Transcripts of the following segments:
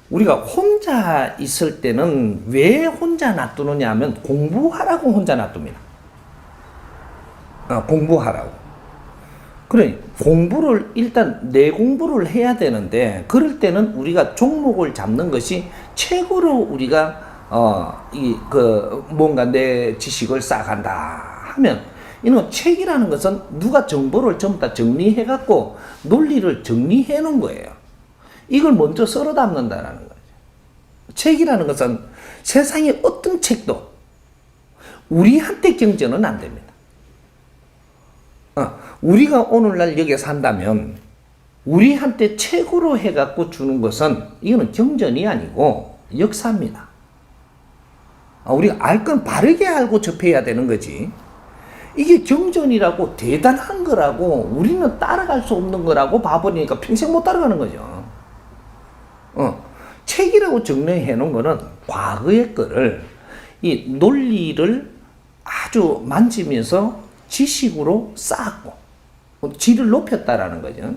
우리가 혼자 있을 때는 왜 혼자 놔두느냐 하면 공부하라고 혼자 놔둡니다. 공부하라고. 그래, 공부를 일단 내 공부를 해야 되는데 그럴 때는 우리가 종목을 잡는 것이 최고로 우리가 뭔가 내 지식을 쌓아간다 하면 이는 책이라는 것은 누가 정보를 전부 다 정리해 갖고 논리를 정리해 놓은 거예요. 이걸 먼저 썰어 담는다라는 거죠. 책이라는 것은 세상의 어떤 책도 우리한테 경전은 안 됩니다. 우리가 오늘날 여기에 산다면 우리한테 책으로 해갖고 주는 것은 이거는 경전이 아니고 역사입니다. 우리가 알 건 바르게 알고 접해야 되는 거지. 이게 경전이라고 대단한 거라고 우리는 따라갈 수 없는 거라고 봐버리니까 평생 못 따라가는 거죠. 책이라고 정리해 놓은 거는 과거의 거를 이 논리를 아주 만지면서 지식으로 쌓았고 질을 높였다라는 거죠.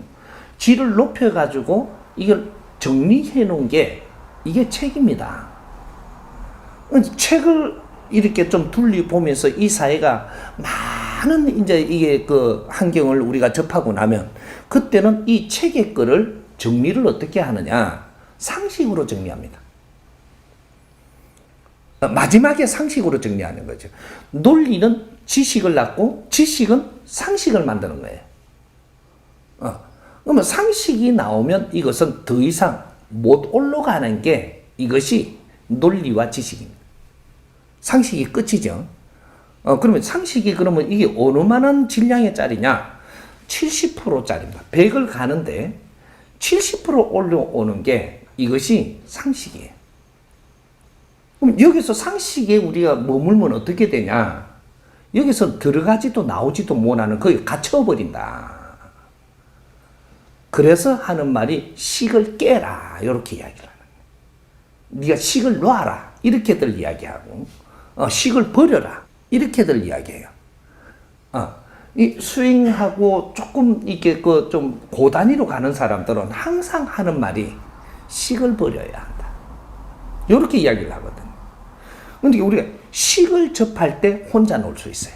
질을 높여가지고 이걸 정리해 놓은 게 이게 책입니다. 책을 이렇게 좀 둘러보면서 이 사회가 많은 이제 이게 그 환경을 우리가 접하고 나면 그때는 이 책의 거를 정리를 어떻게 하느냐? 상식으로 정리합니다. 마지막에 상식으로 정리하는 거죠. 논리는 지식을 낳고 지식은 상식을 만드는 거예요. 그러면 상식이 나오면 이것은 더 이상 못 올라가는 게 이것이 논리와 지식입니다. 상식이 끝이죠. 그러면 상식이 그러면 이게 어느만한 질량의 짜리냐? 70%짜리입니다. 100을 가는데 70% 올라오는 게 이것이 상식이에요. 그럼 여기서 상식에 우리가 머물면 어떻게 되냐? 여기서 들어가지도 나오지도 못하는 거기 갇혀버린다. 그래서 하는 말이 식을 깨라 이렇게 이야기를 하는 거예요. 네가 식을 놔라 이렇게들 이야기하고 식을 버려라 이렇게들 이야기해요. 이 스윙하고 조금 이렇게 그 좀 고단위로 가는 사람들은 항상 하는 말이 식을 버려야 한다. 이렇게 이야기를 하거든. 근데 우리가 식을 접할 때 혼자 놀 수 있어요.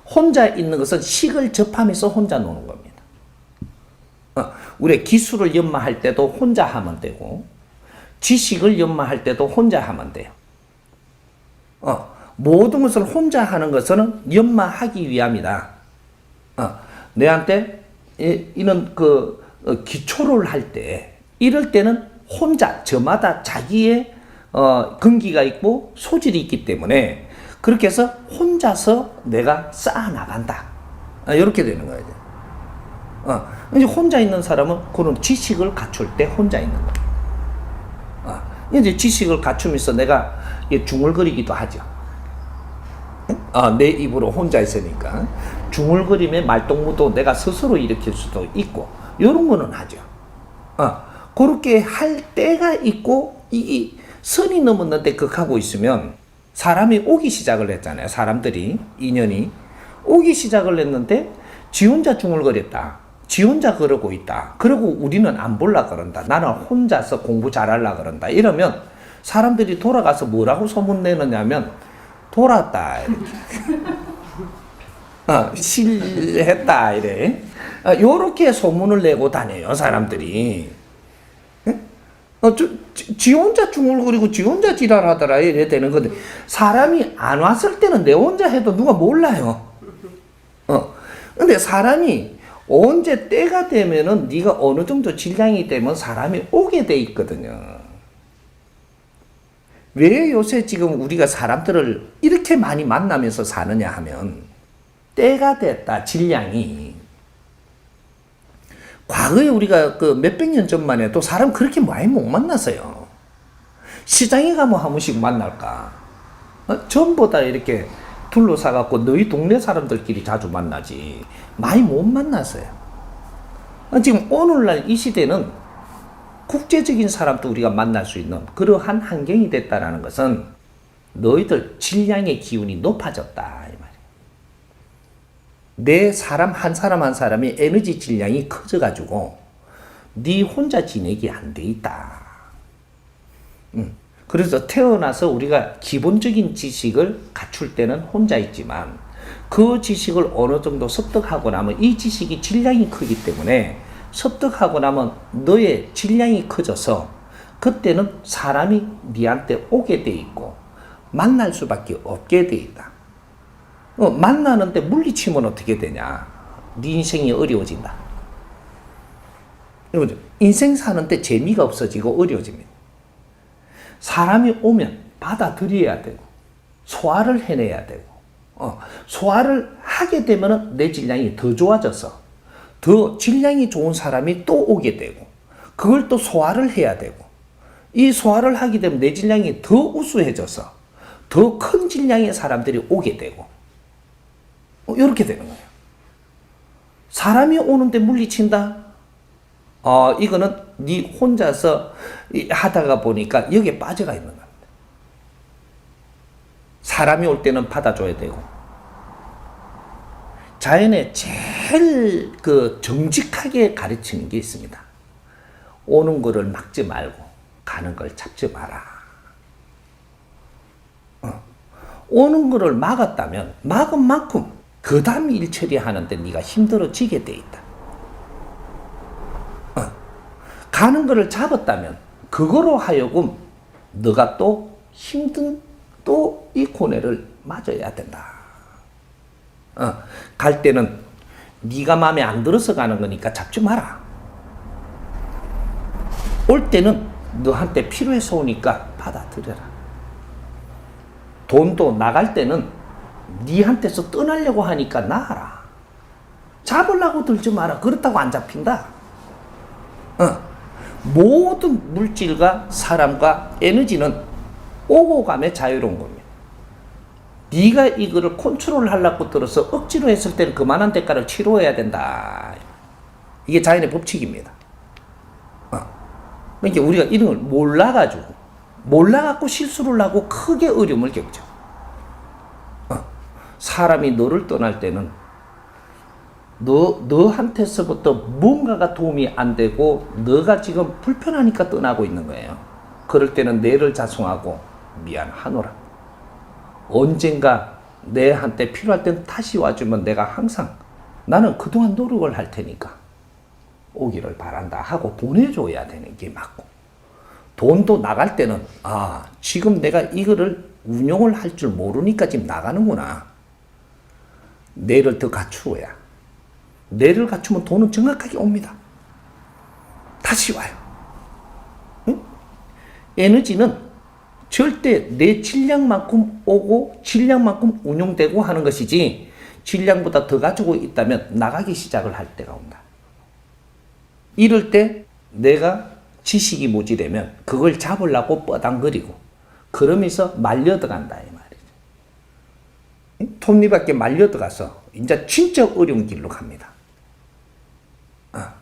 혼자 있는 것은 식을 접하면서 혼자 노는 겁니다. 우리가 기술을 연마할 때도 혼자 하면 되고 지식을 연마할 때도 혼자 하면 돼요. 모든 것을 혼자 하는 것은 연마하기 위함이다. 내한테 이런 기초를 할 때 이럴 때는 혼자 저마다 자기의 근기가 있고 소질이 있기 때문에 그렇게 해서 혼자서 내가 쌓아 나간다. 이렇게 되는 거예요. 이제 혼자 있는 사람은 그런 지식을 갖출 때 혼자 있는 거예요. 이제 지식을 갖추면서 내가 중얼거리기도 하죠. 내 입으로 혼자 있으니까 중얼거림의 말동무도 내가 스스로 일으킬 수도 있고 이런 거는 하죠. 그렇게 할 때가 있고 이 선이 넘었는데 극하고 있으면 사람이 오기 시작을 했잖아요. 사람들이 인연이 오기 시작을 했는데 지 혼자 중얼거렸다. 지 혼자 그러고 있다. 그러고 우리는 안 볼라 그런다. 나는 혼자서 공부 잘하려 그런다. 이러면 사람들이 돌아가서 뭐라고 소문내느냐면 돌았다 이렇게 실했다 이래. 요렇게 소문을 내고 다녀요 사람들이. 지 혼자 중얼거리고 지 혼자 지랄하더라 이래 되는 건데 사람이 안 왔을 때는 내 혼자 해도 누가 몰라요. 근데 사람이 언제 때가 되면은 네가 어느 정도 질량이 되면 사람이 오게 돼 있거든요. 왜 요새 지금 우리가 사람들을 이렇게 많이 만나면서 사느냐 하면 때가 됐다 질량이. 과거에 우리가 그 몇백 년 전만 해도 사람 그렇게 많이 못 만났어요. 시장에 가면 한 번씩 만날까? 전부 다 이렇게 둘러싸갖고 너희 동네 사람들끼리 자주 만나지 많이 못 만났어요. 지금 오늘날 이 시대는 국제적인 사람도 우리가 만날 수 있는 그러한 환경이 됐다라는 것은 너희들 질량의 기운이 높아졌다 이 말이에요. 내 사람 한 사람 한 사람이 에너지 질량이 커져가지고 네 혼자 지내기 안 돼 있다. 그래서 태어나서 우리가 기본적인 지식을 갖출 때는 혼자 있지만 그 지식을 어느 정도 습득하고 나면 이 지식이 질량이 크기 때문에 습득하고 나면 너의 질량이 커져서 그때는 사람이 네한테 오게 돼 있고 만날 수밖에 없게 돼 있다. 만나는데 물리치면 어떻게 되냐? 네 인생이 어려워진다. 인생 사는데 재미가 없어지고 어려워집니다. 사람이 오면 받아들여야 되고 소화를 해내야 되고 소화를 하게 되면 내 질량이 더 좋아져서 더 질량이 좋은 사람이 또 오게 되고 그걸 또 소화를 해야 되고 이 소화를 하게 되면 내 질량이 더 우수해져서 더 큰 질량의 사람들이 오게 되고 이렇게 되는 거예요. 사람이 오는데 물리친다? 이거는 네 혼자서 하다가 보니까 여기에 빠져가 있는 겁니다. 사람이 올 때는 받아줘야 되고 자연에 제일 정직하게 가르치는 게 있습니다. 오는 거를 막지 말고 가는 걸 잡지 마라. 오는 거를 막았다면 막은 만큼 그 다음 일 처리하는데 네가 힘들어지게 돼 있다. 가는 거를 잡았다면 그거로 하여금 너가 또 힘든 또 이 고뇌를 맞아야 된다. 갈 때는 네가 마음에 안 들어서 가는 거니까 잡지 마라. 올 때는 너한테 필요해서 오니까 받아들여라. 돈도 나갈 때는 네한테서 떠나려고 하니까 나가라. 잡으려고 들지 마라. 그렇다고 안 잡힌다. 모든 물질과 사람과 에너지는 오고 감에 자유로운 겁니다. 네가 이거를 컨트롤 하려고 들어서 억지로 했을 때는 그만한 대가를 치러야 된다. 이게 자연의 법칙입니다. 그러니까 우리가 이런 걸 몰라갖고 실수를 하고 크게 어려움을 겪죠. 사람이 너를 떠날 때는 너한테서부터 뭔가가 도움이 안 되고 너가 지금 불편하니까 떠나고 있는 거예요. 그럴 때는 내를 자송하고 미안하노라. 언젠가 내한테 필요할 땐 다시 와주면 내가 항상 나는 그동안 노력을 할 테니까 오기를 바란다 하고 보내줘야 되는 게 맞고 돈도 나갈 때는 지금 내가 이거를 운용을 할 줄 모르니까 지금 나가는구나. 뇌를 더 갖추어야. 뇌를 갖추면 돈은 정확하게 옵니다. 다시 와요. 응? 에너지는 절대 내 질량만큼 오고 질량만큼 운용되고 하는 것이지 질량보다 더 가지고 있다면 나가기 시작을 할 때가 온다. 이럴 때 내가 지식이 모자라면 그걸 잡으려고 뻐당거리고 그러면서 말려들어간다 이 말이죠. 톱니바퀴 말려들어가서 이제 진짜 어려운 길로 갑니다.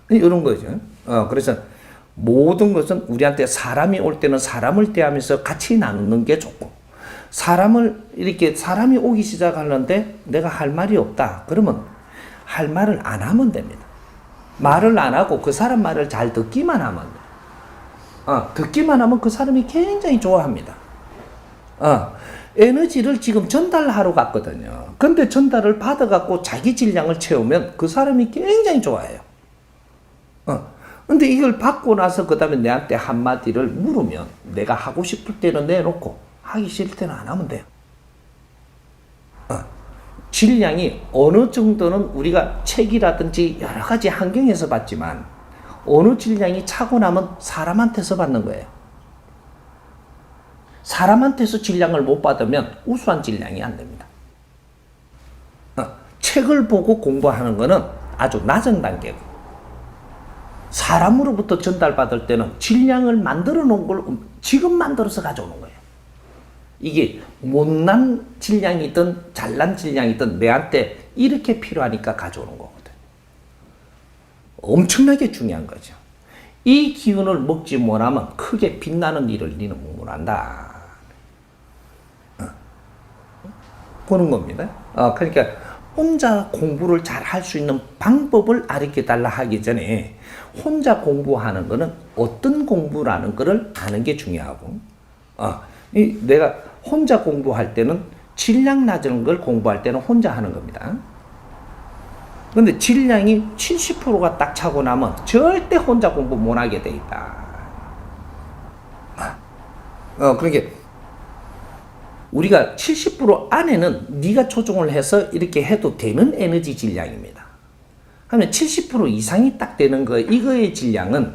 이런 거죠. 그래서 모든 것은 우리한테 사람이 올 때는 사람을 대하면서 같이 나누는 게 좋고 사람이 오기 시작하는데 내가 할 말이 없다. 그러면 할 말을 안 하면 됩니다. 말을 안 하고 그 사람 말을 잘 듣기만 하면 돼요. 듣기만 하면 그 사람이 굉장히 좋아합니다. 에너지를 지금 전달하러 갔거든요. 근데 전달을 받아갖고 자기 질량을 채우면 그 사람이 굉장히 좋아해요. 근데 이걸 받고 나서 그 다음에 내한테 한마디를 물으면 내가 하고 싶을 때는 내놓고 하기 싫을 때는 안 하면 돼요. 질량이 어느 정도는 우리가 책이라든지 여러 가지 환경에서 받지만 어느 질량이 차고 나면 사람한테서 받는 거예요. 사람한테서 질량을 못 받으면 우수한 질량이 안 됩니다. 책을 보고 공부하는 거는 아주 낮은 단계고 사람으로부터 전달받을 때는 질량을 만들어 놓은 걸 지금 만들어서 가져오는 거예요. 이게 못난 질량이든 잘난 질량이든 내한테 이렇게 필요하니까 가져오는 거거든. 엄청나게 중요한 거죠. 이 기운을 먹지 못하면 크게 빛나는 일을 너는 못한다. 보는 겁니다. 그러니까 혼자 공부를 잘 할 수 있는 방법을 가르쳐 달라 하기 전에 혼자 공부하는 거는 어떤 공부라는 거를 아는 게 중요하고, 내가 혼자 공부할 때는 질량 낮은 걸 공부할 때는 혼자 하는 겁니다. 근데 질량이 70%가 딱 차고 나면 절대 혼자 공부 못 하게 돼 있다. 그러니까 우리가 70% 안에는 네가 조정을 해서 이렇게 해도 되는 에너지 질량입니다. 하면 70% 이상이 딱 되는 거, 이거의 질량은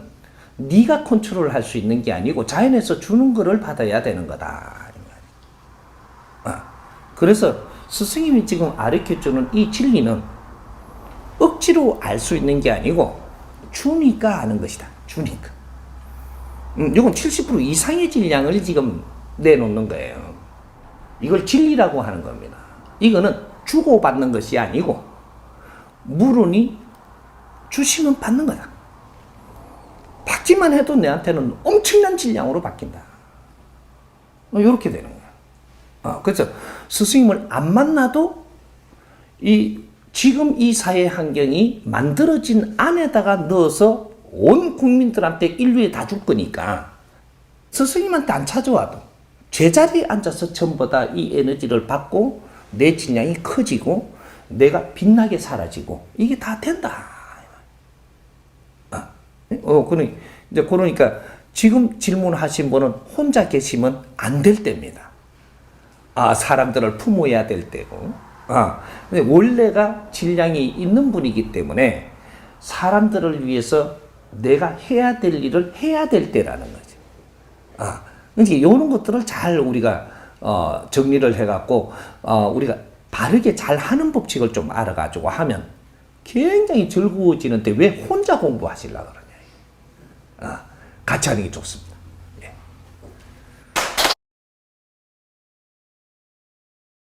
네가 컨트롤 할 수 있는 게 아니고 자연에서 주는 거를 받아야 되는 거다. 그래서 스승님이 지금 가르쳐주는 이 진리는 억지로 알 수 있는 게 아니고 주니까 아는 것이다. 주니까. 이건 70% 이상의 질량을 지금 내놓는 거예요. 이걸 진리라고 하는 겁니다. 이거는 주고받는 것이 아니고 물으니 주시면 받는 거다. 받기만 해도 내한테는 엄청난 질량으로 바뀐다. 이렇게 되는 거야. 그래서 스승님을 안 만나도 지금 이 사회 환경이 만들어진 안에다가 넣어서 온 국민들한테 인류에 다 줄 거니까 스승님한테 안 찾아와도 제자리에 앉아서 전부 다 이 에너지를 받고 내 질량이 커지고 내가 빛나게 사라지고 이게 다 된다. 그러니까 지금 질문하신 분은 혼자 계시면 안 될 때입니다. 사람들을 품어야 될 때고. 근데 원래가 질량이 있는 분이기 때문에 사람들을 위해서 내가 해야 될 일을 해야 될 때라는 거지. 그러니까 이런 것들을 잘 우리가 정리를 해갖고 우리가 바르게 잘 하는 법칙을 좀 알아가지고 하면 굉장히 즐거워지는데 왜 혼자 공부하시려고 그러냐. 같이 하는 게 좋습니다.